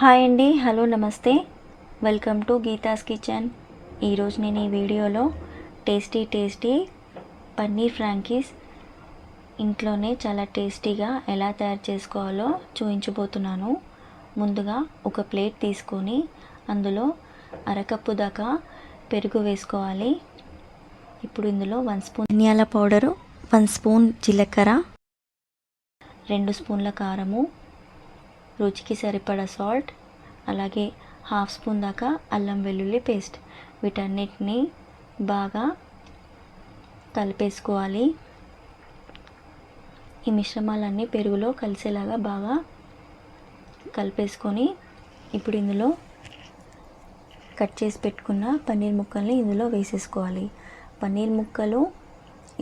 Hi అండి, hello, నమస్తే. Welcome to Geetha's kitchen. ఈరోజు నేను ఈ వీడియోలో టేస్టీ పన్నీర్ ఫ్రాంకీస్ ఇంట్లోనే చాలా టేస్టీగా ఎలా తయారు చేసుకోవాలో చూపించబోతున్నాను. ముందుగా ఒక ప్లేట్ తీసుకొని అందులో అరకప్పు దాకా పెరుగు వేసుకోవాలి. ఇప్పుడు ఇందులో 1 స్పూన్ ధనియాల పౌడరు, 1 స్పూన్ జీలకర్ర, 2 స్పూన్ల కారము, రుచికి సరిపడా సాల్ట్, అలాగే 1/2 స్పూన్ దాకా అల్లం వెల్లుల్లి పేస్ట్. వీటన్నిటిని బాగా కలిపేసుకోవాలి. ఈ మిశ్రమాలన్నీ పెరుగులో కలిసేలాగా బాగా కలిపేసుకొని ఇప్పుడు ఇందులో కట్ చేసి పెట్టుకున్న పన్నీర్ ముక్కల్ని ఇందులో వేసేసుకోవాలి. పన్నీర్ ముక్కలు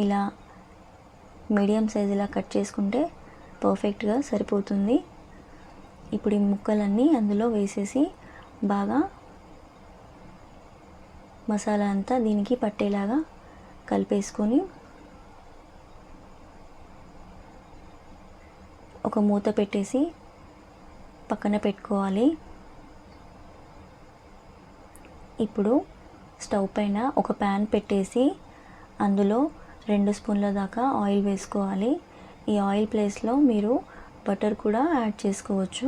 ఇలా మీడియం సైజులా కట్ చేసుకుంటే పర్ఫెక్ట్గా సరిపోతుంది. ఇప్పుడు ఈ ముక్కలన్నీ అందులో వేసేసి బాగా మసాలా అంతా దీనికి పట్టేలాగా కలిపేసుకొని ఒక మూత పెట్టేసి పక్కన పెట్టుకోవాలి. ఇప్పుడు స్టవ్ పైన ఒక ప్యాన్ పెట్టేసి అందులో 2 స్పూన్ల దాకా ఆయిల్ వేసుకోవాలి. ఈ ఆయిల్ ప్లేస్లో మీరు బటర్ కూడా యాడ్ చేసుకోవచ్చు.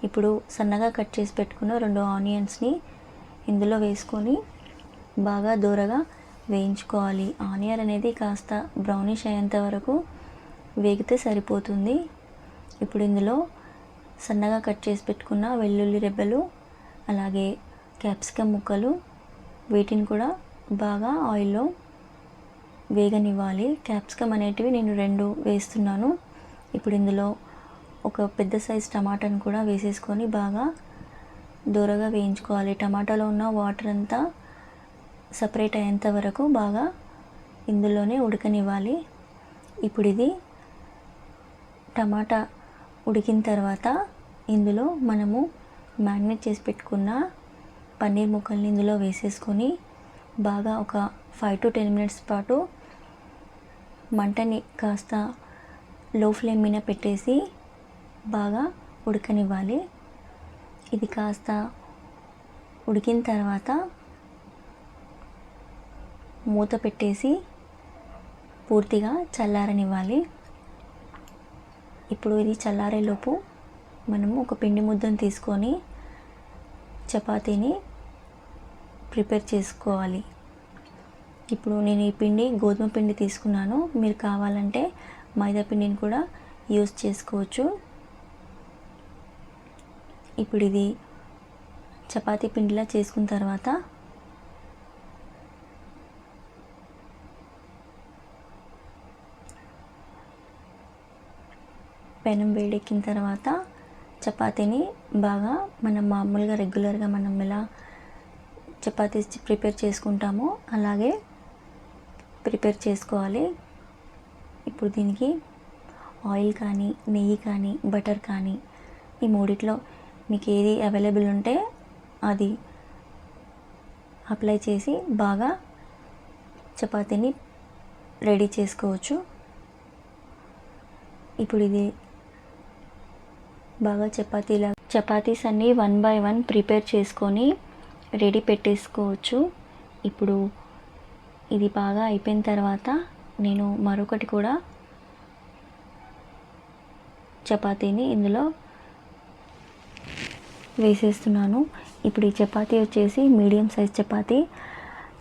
ఇప్పుడు సన్నగా కట్ చేసి పెట్టుకున్న 2 ఆనియన్స్ని ఇందులో వేసుకొని బాగా దూరగా వేయించుకోవాలి. ఆనియన్ అనేది కాస్త బ్రౌనిష్ అయ్యేంత వరకు వేగితే సరిపోతుంది. ఇప్పుడు ఇందులో సన్నగా కట్ చేసి పెట్టుకున్న వెల్లుల్లి రెబ్బలు, అలాగే క్యాప్సికమ్ ముక్కలు, వీటిని కూడా బాగా ఆయిల్లో వేగనివ్వాలి. క్యాప్సికమ్ అనేటివి నేను 2 వేస్తున్నాను. ఇప్పుడు ఇందులో ఒక పెద్ద సైజ్ టమాటాను కూడా వేసేసుకొని బాగా దూరగా వేయించుకోవాలి. టమాటాలో ఉన్న వాటర్ అంతా సపరేట్ అయ్యేంత వరకు బాగా ఇందులోనే ఉడకనివ్వాలి. ఇప్పుడు ఇది టమాటా ఉడికిన తర్వాత ఇందులో మనము మ్యారినేట్ చేసి పెట్టుకున్న పన్నీర్ ముక్కల్ని ఇందులో వేసేసుకొని బాగా ఒక 5 to 10 మినిట్స్ పాటు మంటని కాస్త లో ఫ్లేమ్ మీద పెట్టేసి బాగా ఉడకనివ్వాలి. ఇది కాస్త ఉడికిన తర్వాత మూత పెట్టేసి పూర్తిగా చల్లారనివ్వాలి. ఇప్పుడు ఇది చల్లారేలోపు మనము ఒక పిండి ముద్దను తీసుకొని చపాతీని ప్రిపేర్ చేసుకోవాలి. ఇప్పుడు నేను ఈ పిండి గోధుమ పిండి తీసుకున్నాను. మీరు కావాలంటే మైదా పిండిని కూడా యూస్ చేసుకోవచ్చు. ఇప్పుడు ఇది చపాతీ పిండిలా చేసుకున్న తర్వాత పెనం వేడెక్కిన తర్వాత చపాతీని బాగా మనం మామూలుగా రెగ్యులర్గా మనం ఎలా చపాతీ ప్రిపేర్ చేసుకుంటామో అలాగే ప్రిపేర్ చేసుకోవాలి. ఇప్పుడు దీనికి ఆయిల్ కానీ, నెయ్యి కానీ, బటర్ కానీ ఈ మూడిట్లో మీకు ఏది అవైలబుల్ ఉంటే అది అప్లై చేసి బాగా చపాతీని రెడీ చేసుకోవచ్చు. ఇప్పుడు ఇది బాగా చపాతీస్ అన్నీ 1 by 1 ప్రిపేర్ చేసుకొని రెడీ పెట్టేసుకోవచ్చు. ఇప్పుడు ఇది బాగా అయిపోయిన తర్వాత నేను మరొకటి కూడా చపాతీని ఇందులో వేసేస్తున్నాను. ఇప్పుడు ఈ చపాతీ వచ్చేసి మీడియం సైజ్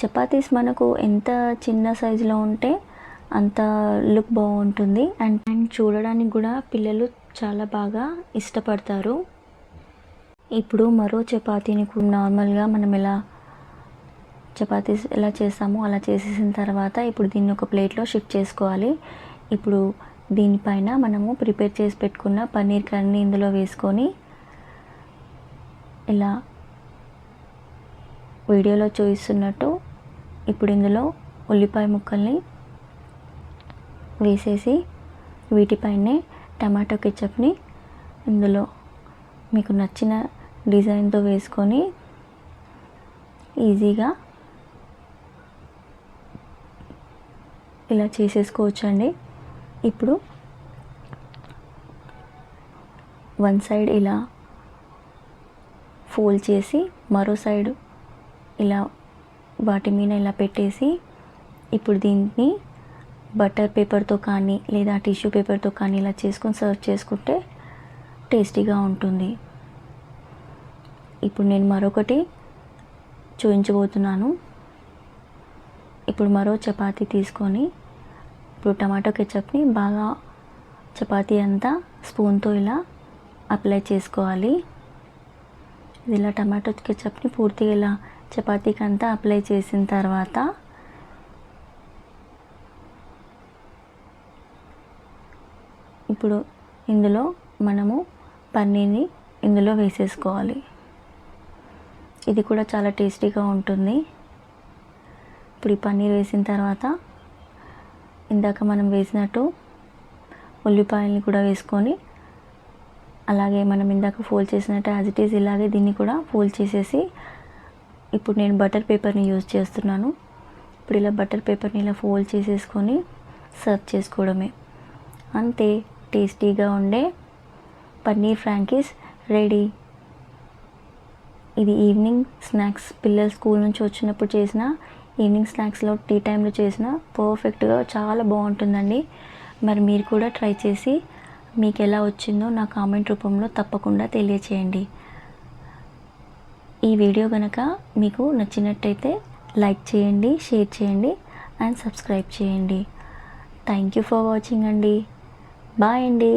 చపాతీస్ మనకు ఎంత చిన్న సైజులో ఉంటే అంత లుక్ బాగుంటుంది అండ్ చూడడానికి కూడా పిల్లలు చాలా బాగా ఇష్టపడతారు. ఇప్పుడు మరో చపాతీని నార్మల్గా మనం ఎలా చపాతీస్ ఎలా చేస్తామో అలా చేసేసిన తర్వాత ఇప్పుడు దీన్ని ఒక ప్లేట్లో షిఫ్ట్ చేసుకోవాలి. ఇప్పుడు దీనిపైన మనము ప్రిపేర్ చేసి పెట్టుకున్న పన్నీర్ కర్రీని ఇందులో వేసుకొని ఇలా వీడియోలో చూపిస్తున్నట్టు ఇప్పుడు ఇందులో ఉల్లిపాయ ముక్కల్ని వేసేసి వీటిపైనే టమాటో కెచప్ని ఇందులో మీకు నచ్చిన డిజైన్తో వేసుకొని ఈజీగా ఇలా చేసేసుకోవచ్చండి. ఇప్పుడు 1 సైడ్ ఇలా ఫోల్డ్ చేసి మరో సైడ్ ఇలా వాటి మీద ఇలా పెట్టేసి ఇప్పుడు దీన్ని బటర్ పేపర్తో కానీ లేదా టిష్యూ పేపర్తో కానీ ఇలా చేసుకొని సర్వ్ చేసుకుంటే టేస్టీగా ఉంటుంది. ఇప్పుడు నేను మరొకటి చూపించబోతున్నాను. ఇప్పుడు మరో చపాతీ తీసుకొని ఇప్పుడు టమాటో కెచప్ని బాగా చపాతీ అంతా స్పూన్తో ఇలా అప్లై చేసుకోవాలి. ఇలా టమాటో కెచప్ని పూర్తిగా ఇలా చపాతీకి అంతా అప్లై చేసిన తర్వాత ఇప్పుడు ఇందులో మనము పన్నీర్ని ఇందులో వేసేసుకోవాలి. ఇది కూడా చాలా టేస్టీగా ఉంటుంది. ఇప్పుడు ఈ పన్నీర్ వేసిన తర్వాత ఇందాక మనం వేసినట్టు ఉల్లిపాయల్ని కూడా వేసుకొని అలాగే మనం ఇందాక ఫోల్డ్ చేసినట్టు యాజ్ ఇట్ ఈజ్ ఇలాగే దీన్ని కూడా ఫోల్డ్ చేసేసి ఇప్పుడు నేను బటర్ పేపర్ని యూజ్ చేస్తున్నాను. ఇప్పుడు ఇలా బటర్ పేపర్ని ఇలా ఫోల్డ్ చేసేసుకొని సర్వ్ చేసుకోవడమే. అంతే, టేస్టీగా ఉండే పన్నీర్ ఫ్రాంకీస్ రెడీ. ఇది ఈవినింగ్ స్నాక్స్, పిల్లలు స్కూల్ నుంచి వచ్చినప్పుడు చేసిన ఈవినింగ్ స్నాక్స్లో టీ టైంలో చేసిన పర్ఫెక్ట్గా చాలా బాగుంటుందండి. మరి మీరు కూడా ట్రై చేసి మీకు ఎలా వచ్చిందో నా కామెంట్ రూపంలో తప్పకుండా తెలియచేయండి. ఈ వీడియో కనుక మీకు నచ్చినట్టయితే లైక్ చేయండి, షేర్ చేయండి అండ్ సబ్స్క్రైబ్ చేయండి. థ్యాంక్ యూ ఫర్ వాచింగ్ అండి. బాయ్ అండి.